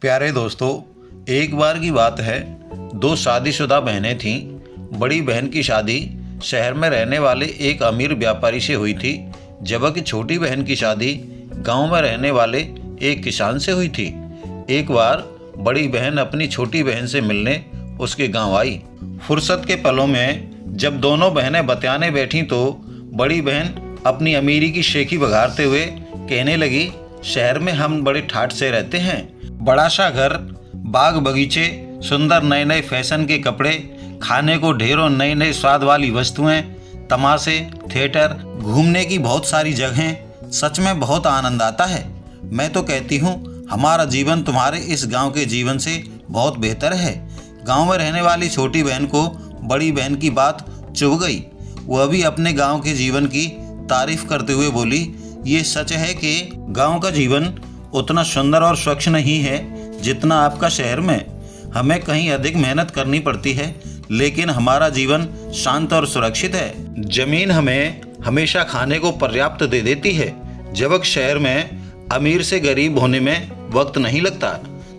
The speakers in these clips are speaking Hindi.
प्यारे दोस्तों, एक बार की बात है। दो शादीशुदा बहनें थीं। बड़ी बहन की शादी शहर में रहने वाले एक अमीर व्यापारी से हुई थी, जबकि छोटी बहन की शादी गांव में रहने वाले एक किसान से हुई थी। एक बार बड़ी बहन अपनी छोटी बहन से मिलने उसके गांव आई। फुर्सत के पलों में जब दोनों बहनें बतियाने बैठीं तो बड़ी बहन अपनी अमीरी की शेखी बघारते हुए कहने लगी, शहर में हम बड़े ठाठ से रहते हैं। बड़ा सा घर, बाग बगीचे, सुंदर नए नए फैशन के कपड़े, खाने को ढेरों नई नई स्वाद वाली वस्तुएं, तमाशे, थिएटर, घूमने की बहुत सारी जगहें। सच में बहुत आनंद आता है। मैं तो कहती हूँ हमारा जीवन तुम्हारे इस गांव के जीवन से बहुत बेहतर है। गांव में रहने वाली छोटी बहन को बड़ी बहन की बात चुभ गई। वह भी अपने गांव के जीवन की तारीफ करते हुए बोली, ये सच है कि गांव का जीवन उतना सुंदर और स्वच्छ नहीं है जितना आपका शहर में। हमें कहीं अधिक मेहनत करनी पड़ती है, लेकिन हमारा जीवन शांत और सुरक्षित है। जमीन हमें हमेशा खाने को पर्याप्त दे देती है, जबकि शहर में अमीर से गरीब होने में वक्त नहीं लगता।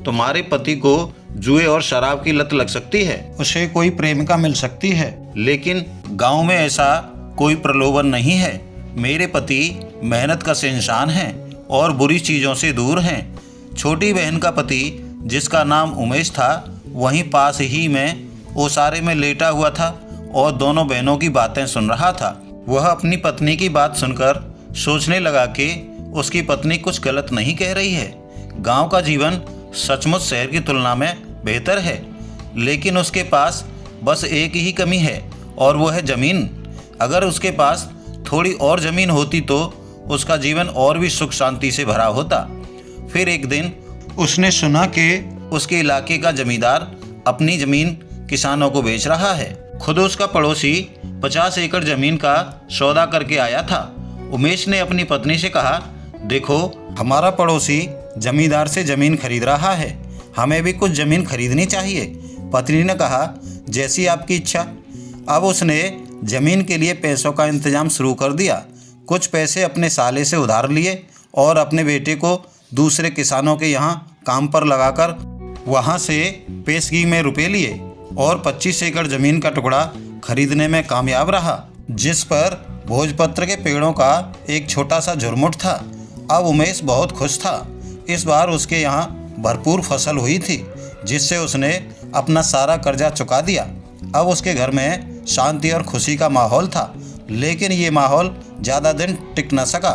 तुम्हारे पति को जुए और शराब की लत लग सकती है, उसे कोई प्रेमिका मिल सकती है, लेकिन गांव में ऐसा कोई प्रलोभन नहीं है। मेरे पति मेहनत का इंसान हैं और बुरी चीज़ों से दूर हैं। छोटी बहन का पति, जिसका नाम उमेश था, वहीं पास ही में ओसारे में लेटा हुआ था और दोनों बहनों की बातें सुन रहा था। वह अपनी पत्नी की बात सुनकर सोचने लगा कि उसकी पत्नी कुछ गलत नहीं कह रही है। गांव का जीवन सचमुच शहर की तुलना में बेहतर है, लेकिन उसके पास बस एक ही कमी है और वो है ज़मीन। अगर उसके पास थोड़ी और ज़मीन होती तो उसका जीवन और भी सुख शांति से भरा होता। फिर एक दिन उसने सुना कि उसके इलाके का जमींदार अपनी ज़मीन किसानों को बेच रहा है। खुद उसका पड़ोसी 50 एकड़ ज़मीन का सौदा करके आया था। उमेश ने अपनी पत्नी से कहा, देखो, हमारा पड़ोसी जमींदार से ज़मीन खरीद रहा है, हमें भी कुछ ज़मीन खरीदनी चाहिए। पत्नी ने कहा, जैसी आपकी इच्छा। अब उसने ज़मीन के लिए पैसों का इंतजाम शुरू कर दिया। कुछ पैसे अपने साले से उधार लिए और अपने बेटे को दूसरे किसानों के यहाँ काम पर लगाकर वहाँ से पेशगी में रुपए लिए और 25 एकड़ ज़मीन का टुकड़ा खरीदने में कामयाब रहा, जिस पर भोजपत्र के पेड़ों का एक छोटा सा झुरमुट था। अब उमेश बहुत खुश था। इस बार उसके यहाँ भरपूर फसल हुई थी, जिससे उसने अपना सारा कर्जा चुका दिया। अब उसके घर में शांति और खुशी का माहौल था, लेकिन ये माहौल ज़्यादा दिन टिक न सका।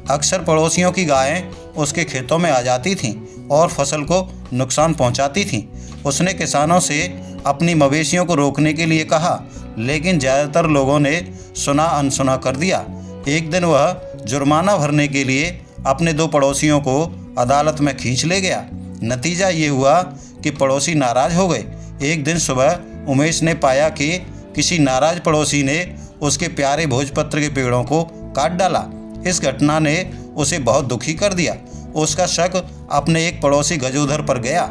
अक्सर पड़ोसियों की गायें उसके खेतों में आ जाती थीं और फसल को नुकसान पहुंचाती थीं। उसने किसानों से अपनी मवेशियों को रोकने के लिए कहा, लेकिन ज़्यादातर लोगों ने सुना अनसुना कर दिया। एक दिन वह जुर्माना भरने के लिए अपने दो पड़ोसियों को अदालत में खींच ले गया। नतीजा ये हुआ कि पड़ोसी नाराज़ हो गए। एक दिन सुबह उमेश ने पाया कि किसी नाराज़ पड़ोसी ने उसके प्यारे भोजपत्र के पेड़ों को काट डाला। इस घटना ने उसे बहुत दुखी कर दिया। उसका शक अपने एक पड़ोसी गजोधर पर गया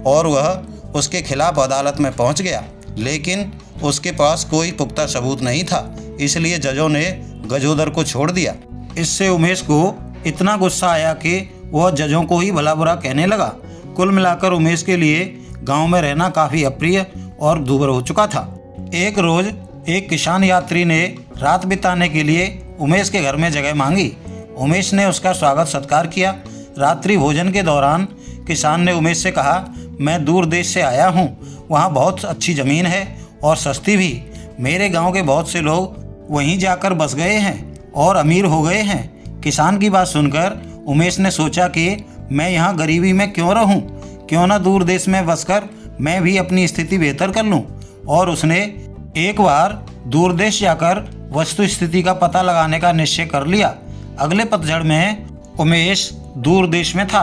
और वह उसके खिलाफ अदालत में पहुंच गया, लेकिन उसके पास कोई पुख्ता सबूत नहीं था, इसलिए जजों ने गजोधर को छोड़ दिया। इससे उमेश को इतना गुस्सा आया कि वह जजों को ही भला बुरा कहने लगा। कुल मिलाकर उमेश के लिए गाँव में रहना काफ़ी अप्रिय और दूभर हो चुका था। एक रोज़ एक किसान यात्री ने रात बिताने के लिए उमेश के घर में जगह मांगी। उमेश ने उसका स्वागत सत्कार किया। रात्रि भोजन के दौरान किसान ने उमेश से कहा, मैं दूर देश से आया हूँ, वहाँ बहुत अच्छी ज़मीन है और सस्ती भी। मेरे गांव के बहुत से लोग वहीं जाकर बस गए हैं और अमीर हो गए हैं। किसान की बात सुनकर उमेश ने सोचा कि मैं यहाँ गरीबी में क्यों रहूँ, क्यों ना दूर देश में बसकर मैं भी अपनी स्थिति बेहतर कर लूँ। और उसने एक बार दूर देश जाकर वस्तु स्थिति का पता लगाने का निश्चय कर लिया। अगले पतझड़ में उमेश दूर देश में था।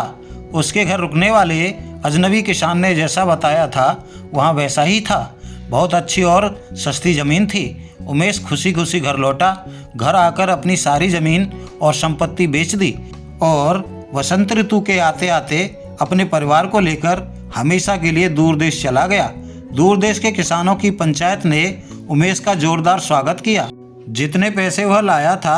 उसके घर रुकने वाले अजनबी किसान ने जैसा बताया था वहाँ वैसा ही था। बहुत अच्छी और सस्ती ज़मीन थी। उमेश खुशी खुशी घर लौटा। घर आकर अपनी सारी ज़मीन और संपत्ति बेच दी और वसंत ऋतु के आते आते अपने परिवार को लेकर हमेशा के लिए दूर देश चला गया। दूर देश के किसानों की पंचायत ने उमेश का जोरदार स्वागत किया। जितने पैसे वह लाया था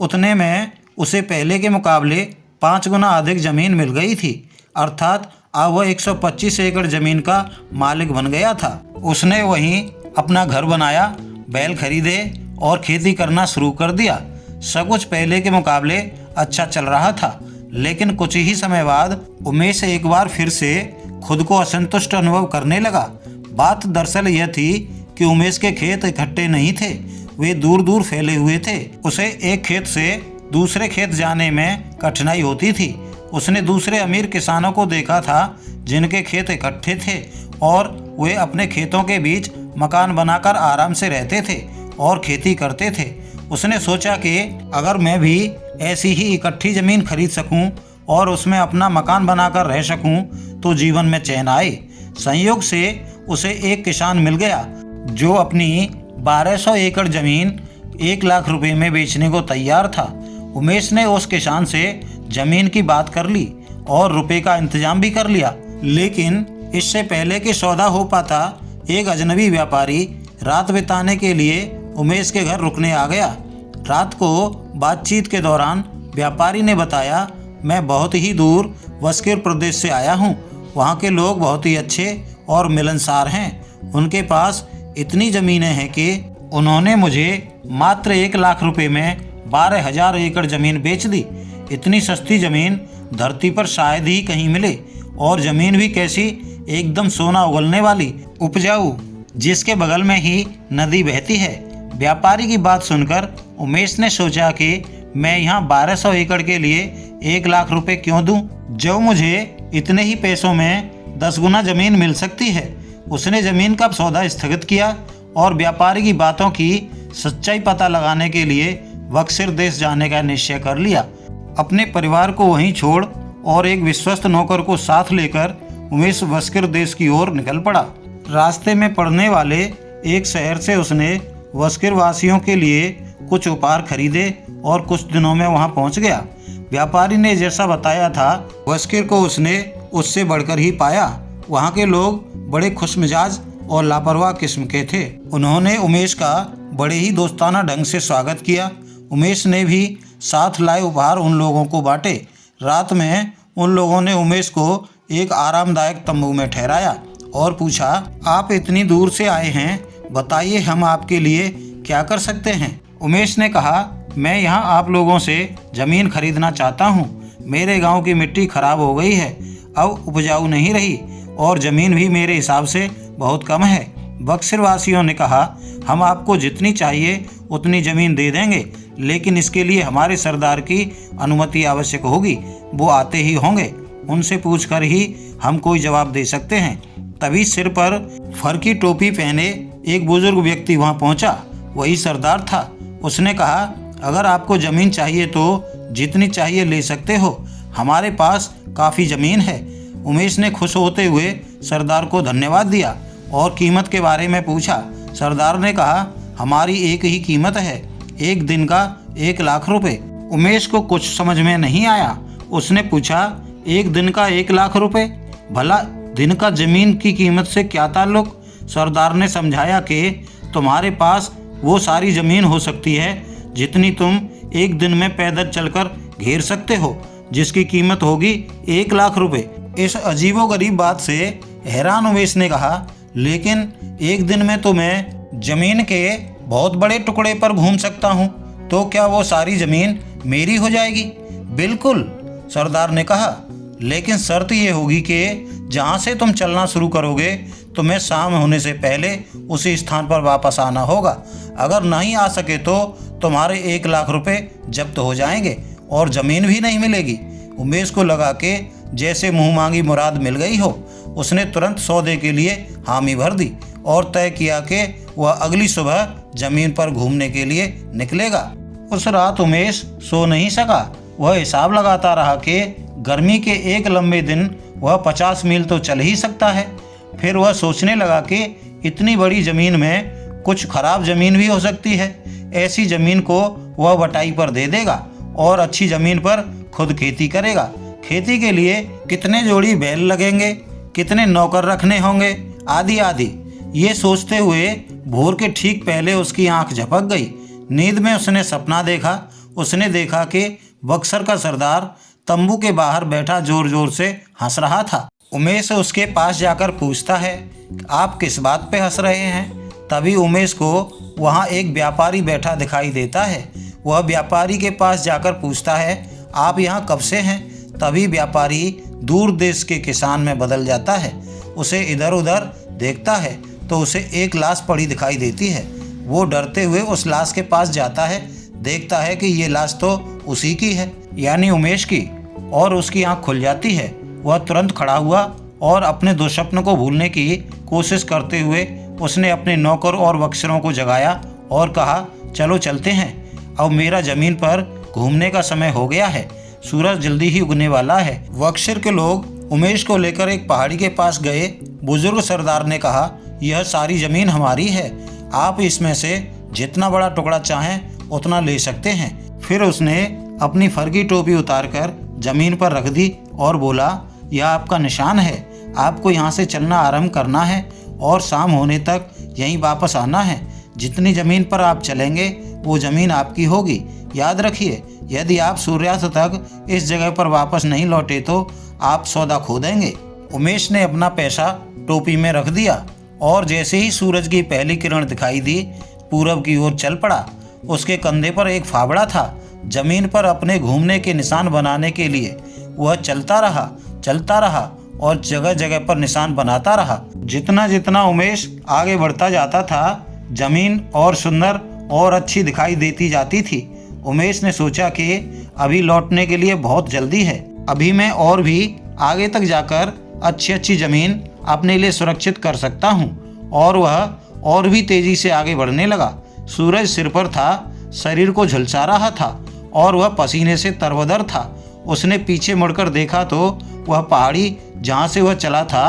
उतने में उसे पहले के मुकाबले 5 गुना अधिक ज़मीन मिल गई थी। अर्थात अब वह 125 एकड़ जमीन का मालिक बन गया था। उसने वहीं अपना घर बनाया, बैल खरीदे और खेती करना शुरू कर दिया। सब कुछ पहले के मुकाबले अच्छा चल रहा था, लेकिन कुछ ही समय बाद उमेश एक बार फिर से खुद को असंतुष्ट अनुभव करने लगा। बात दरअसल यह थी कि उमेश के खेत इकट्ठे नहीं थे, वे दूर दूर फैले हुए थे। उसे एक खेत से दूसरे खेत जाने में कठिनाई होती थी। उसने दूसरे अमीर किसानों को देखा था जिनके खेत इकट्ठे थे और वे अपने खेतों के बीच मकान बनाकर आराम से रहते थे और खेती करते थे। उसने सोचा कि अगर मैं भी ऐसी ही इकट्ठी ज़मीन खरीद सकूं और उसमें अपना मकान बनाकर रह सकूं तो जीवन में चैन आए। संयोग से उसे एक किसान मिल गया जो अपनी 1200 एकड़ ज़मीन 1 लाख रुपए में बेचने को तैयार था। उमेश ने उस किसान से ज़मीन की बात कर ली और रुपए का इंतजाम भी कर लिया, लेकिन इससे पहले कि सौदा हो पाता, एक अजनबी व्यापारी रात बिताने के लिए उमेश के घर रुकने आ गया। रात को बातचीत के दौरान व्यापारी ने बताया, मैं बहुत ही दूर वस्किर प्रदेश से आया हूँ। वहाँ के लोग बहुत ही अच्छे और मिलनसार हैं। उनके पास इतनी ज़मीनें हैं कि उन्होंने मुझे मात्र 1 लाख रुपए में 12,000 एकड़ ज़मीन बेच दी। इतनी सस्ती ज़मीन धरती पर शायद ही कहीं मिले, और ज़मीन भी कैसी, एकदम सोना उगलने वाली, उपजाऊ, जिसके बगल में ही नदी बहती है। व्यापारी की बात सुनकर उमेश ने सोचा कि मैं यहाँ 1200 एकड़ के लिए 1 लाख रुपए क्यों दूं, जो मुझे इतने ही पैसों में 10 गुना ज़मीन मिल सकती है। उसने ज़मीन का सौदा स्थगित किया और व्यापारी की बातों की सच्चाई पता लगाने के लिए बक्सर देश जाने का निश्चय कर लिया। अपने परिवार को वहीं छोड़ और एक विश्वस्त नौकर को साथ लेकर उमेश बक्सर देश की ओर निकल पड़ा। रास्ते में पड़ने वाले एक शहर से उसने बक्सर वासियों के लिए कुछ उपहार खरीदे और कुछ दिनों में वहां पहुंच गया। व्यापारी ने जैसा बताया था, बक्सर को उसने उससे बढ़कर ही पाया। वहां के लोग बड़े खुशमिजाज और लापरवाह किस्म के थे। उन्होंने उमेश का बड़े ही दोस्ताना ढंग से स्वागत किया। उमेश ने भी साथ लाए उपहार उन लोगों को बांटे। रात में उन लोगों ने उमेश को एक आरामदायक तंबू में ठहराया और पूछा, आप इतनी दूर से आए हैं, बताइए हम आपके लिए क्या कर सकते हैं। उमेश ने कहा, मैं यहाँ आप लोगों से ज़मीन खरीदना चाहता हूँ। मेरे गांव की मिट्टी खराब हो गई है, अब उपजाऊ नहीं रही और ज़मीन भी मेरे हिसाब से बहुत कम है। बक्सर वासियों ने कहा, हम आपको जितनी चाहिए उतनी ज़मीन दे देंगे, लेकिन इसके लिए हमारे सरदार की अनुमति आवश्यक होगी। वो आते ही होंगे, उनसे पूछकर ही हम कोई जवाब दे सकते हैं। तभी सिर पर फर की टोपी पहने एक बुजुर्ग व्यक्ति वहां पहुंचा। वही सरदार था। उसने कहा, अगर आपको ज़मीन चाहिए तो जितनी चाहिए ले सकते हो, हमारे पास काफ़ी ज़मीन है। उमेश ने खुश होते हुए सरदार को धन्यवाद दिया और कीमत के बारे में पूछा। सरदार ने कहा, हमारी एक ही कीमत है, एक दिन का 1 लाख रुपए। उमेश को कुछ समझ में नहीं आया। उसने पूछा, एक दिन का 1 लाख रुपए? भला दिन का ज़मीन की कीमत से क्या ताल्लुक? सरदार ने समझाया कि तुम्हारे पास वो सारी ज़मीन हो सकती है जितनी तुम एक दिन में पैदल चलकर घेर सकते हो, जिसकी कीमत होगी 1 लाख रुपए। इस अजीबोगरीब बात से हैरान उमेश ने कहा, लेकिन एक दिन में तो मैं ज़मीन के बहुत बड़े टुकड़े पर घूम सकता हूँ, तो क्या वो सारी ज़मीन मेरी हो जाएगी? बिल्कुल, सरदार ने कहा, लेकिन शर्त ये होगी कि जहाँ से तुम चलना शुरू करोगे तुम्हें शाम होने से पहले उसी स्थान पर वापस आना होगा। अगर नहीं आ सके तो तुम्हारे 1 लाख रुपए जब्त हो जाएंगे और ज़मीन भी नहीं मिलेगी। उमेश को लगा कि जैसे मुँह मांगी मुराद मिल गई हो। उसने तुरंत सौदे के लिए हामी भर दी और तय किया कि वह अगली सुबह ज़मीन पर घूमने के लिए निकलेगा। उस रात उमेश सो नहीं सका। वह हिसाब लगाता रहा कि गर्मी के एक लंबे दिन वह 50 मील तो चल ही सकता है। फिर वह सोचने लगा कि इतनी बड़ी ज़मीन में कुछ खराब ज़मीन भी हो सकती है। ऐसी ज़मीन को वह बटाई पर दे देगा और अच्छी ज़मीन पर खुद खेती करेगा। खेती के लिए कितने जोड़ी बैल लगेंगे, कितने नौकर रखने होंगे, आदि आदि। ये सोचते हुए भोर के ठीक पहले उसकी आंख झपक गई। नींद में उसने सपना देखा। उसने देखा कि बक्सर का सरदार तंबू के बाहर बैठा जोर जोर से हंस रहा था। उमेश उसके पास जाकर पूछता है, आप किस बात पे हंस रहे हैं? तभी उमेश को वहाँ एक व्यापारी बैठा दिखाई देता है। वह व्यापारी के पास जाकर पूछता है, आप यहाँ कब से हैं? तभी व्यापारी दूर देश के किसान में बदल जाता है। उसे इधर उधर देखता है तो उसे एक लाश पड़ी दिखाई देती है। वो डरते हुए उस लाश के पास जाता है, देखता है कि ये लाश तो उसी की है, यानी उमेश की, और उसकी आंख खुल जाती है। वह तुरंत खड़ा हुआ और अपने दुःस्वप्न को भूलने की कोशिश करते हुए उसने अपने नौकर और बक्सरों को जगाया और कहा, चलो चलते हैं, अब मेरा ज़मीन पर घूमने का समय हो गया है, सूरज जल्दी ही उगने वाला है। बक्सर के लोग उमेश को लेकर एक पहाड़ी के पास गए। बुजुर्ग सरदार ने कहा, यह सारी ज़मीन हमारी है, आप इसमें से जितना बड़ा टुकड़ा चाहें उतना ले सकते हैं। फिर उसने अपनी फर की टोपी उतारकर ज़मीन पर रख दी और बोला, यह आपका निशान है, आपको यहाँ से चलना आरंभ करना है और शाम होने तक यहीं वापस आना है। जितनी ज़मीन पर आप चलेंगे वो ज़मीन आपकी होगी। याद रखिए, यदि आप सूर्यास्त तक इस जगह पर वापस नहीं लौटे तो आप सौदा खो देंगे। उमेश ने अपना पैसा टोपी में रख दिया और जैसे ही सूरज की पहली किरण दिखाई दी, पूरब की ओर चल पड़ा। उसके कंधे पर एक फावड़ा था। जमीन पर अपने घूमने के निशान बनाने के लिए वह चलता रहा और जगह जगह पर निशान बनाता रहा। जितना जितना उमेश आगे बढ़ता जाता था, जमीन और सुंदर और अच्छी दिखाई देती जाती थी। उमेश ने सोचा कि अभी लौटने के लिए बहुत जल्दी है, अभी मैं और भी आगे तक जाकर अच्छी ज़मीन अपने लिए सुरक्षित कर सकता हूँ। और वह और भी तेज़ी से आगे बढ़ने लगा। सूरज सिर पर था, शरीर को झुलसा रहा था और वह पसीने से तरबतर था। उसने पीछे मुड़कर देखा तो वह पहाड़ी जहाँ से वह चला था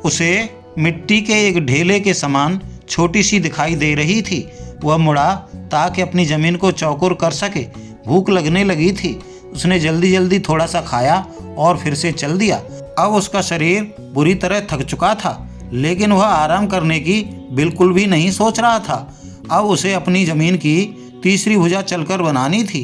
उसे मिट्टी के एक ढेले के समान छोटी सी दिखाई दे रही थी। वह मुड़ा ताकि अपनी ज़मीन को चौकोर कर सके। भूख लगने लगी थी। उसने जल्दी जल्दी थोड़ा सा खाया और फिर से चल दिया। अब उसका शरीर बुरी तरह थक चुका था, लेकिन वह आराम करने की बिल्कुल भी नहीं सोच रहा था। अब उसे अपनी ज़मीन की तीसरी भुजा चलकर बनानी थी,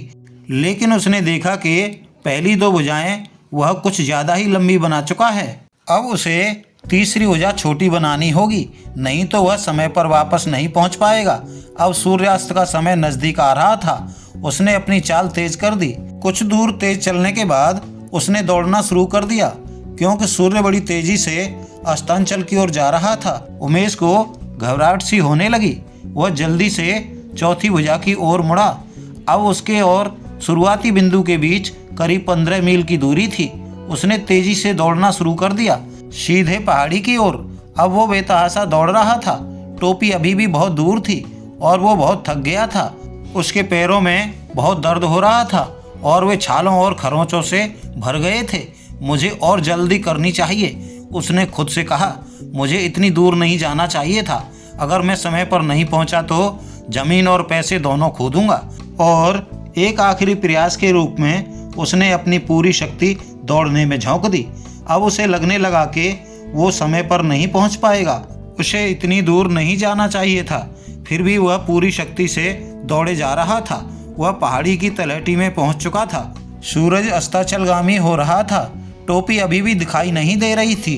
लेकिन उसने देखा कि पहली दो भुजाएं वह कुछ ज़्यादा ही लंबी बना चुका है। अब उसे तीसरी भुजा छोटी बनानी होगी, नहीं तो वह समय पर वापस नहीं पहुंच पाएगा। अब सूर्यास्त का समय नज़दीक आ रहा था। उसने अपनी चाल तेज कर दी। कुछ दूर तेज चलने के बाद उसने दौड़ना शुरू कर दिया, क्योंकि सूर्य बड़ी तेजी से अस्तांचल की ओर जा रहा था। उमेश को घबराहट सी होने लगी। वह जल्दी से चौथी भुजा की ओर मुड़ा। अब उसके और शुरुआती बिंदु के बीच करीब 15 मील की दूरी थी। उसने तेजी से दौड़ना शुरू कर दिया, सीधे पहाड़ी की ओर। अब वो बेतहाशा दौड़ रहा था। टोपी अभी भी बहुत दूर थी और वो बहुत थक गया था। उसके पैरों में बहुत दर्द हो रहा था और वे छालों और खरोंचों से भर गए थे। मुझे और जल्दी करनी चाहिए, उसने खुद से कहा। मुझे इतनी दूर नहीं जाना चाहिए था। अगर मैं समय पर नहीं पहुंचा तो ज़मीन और पैसे दोनों खो दूंगा। और एक आखिरी प्रयास के रूप में उसने अपनी पूरी शक्ति दौड़ने में झोंक दी। अब उसे लगने लगा कि वो समय पर नहीं पहुंच पाएगा। उसे इतनी दूर नहीं जाना चाहिए था, फिर भी वह पूरी शक्ति से दौड़े जा रहा था। वह पहाड़ी की तलहटी में पहुंच चुका था। सूरज अस्ताचलगामी हो रहा था। टोपी अभी भी दिखाई नहीं दे रही थी।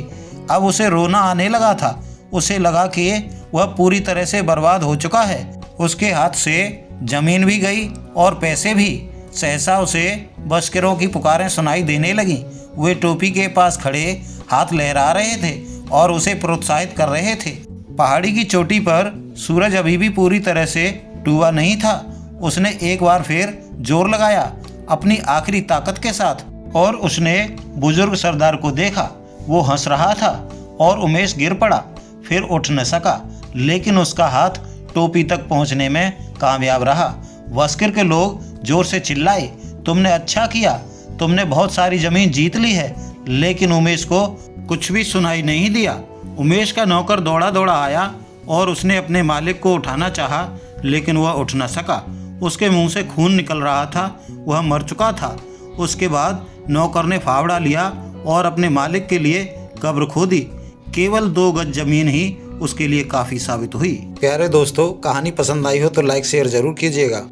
अब उसे रोना आने लगा था। उसे लगा कि वह पूरी तरह से बर्बाद हो चुका है। उसके हाथ से जमीन भी गई और पैसे भी। सहसा उसे बस्करों की पुकारें सुनाई देने लगीं। वे टोपी के पास खड़े हाथ लहरा रहे थे और उसे प्रोत्साहित कर रहे थे। पहाड़ी की चोटी पर सूरज अभी भी पूरी तरह से डूबा नहीं था। उसने एक बार फिर जोर लगाया अपनी आखिरी ताकत के साथ और उसने बुजुर्ग सरदार को देखा। वो हंस रहा था और उमेश गिर पड़ा, फिर उठ न सका, लेकिन उसका हाथ टोपी तक पहुंचने में कामयाब रहा। बस्कर के लोग जोर से चिल्लाए, तुमने अच्छा किया, तुमने बहुत सारी जमीन जीत ली है। लेकिन उमेश को कुछ भी सुनाई नहीं दिया। उमेश का नौकर दौड़ा दौड़ा आया और उसने अपने मालिक को उठाना चाहा, लेकिन वह उठ न सका। उसके मुंह से खून निकल रहा था, वह मर चुका था। उसके बाद नौकर ने फावड़ा लिया और अपने मालिक के लिए कब्र खोदी। केवल 2 गज जमीन ही उसके लिए काफ़ी साबित हुई। प्यारे दोस्तों, कहानी पसंद आई हो तो लाइक शेयर जरूर कीजिएगा।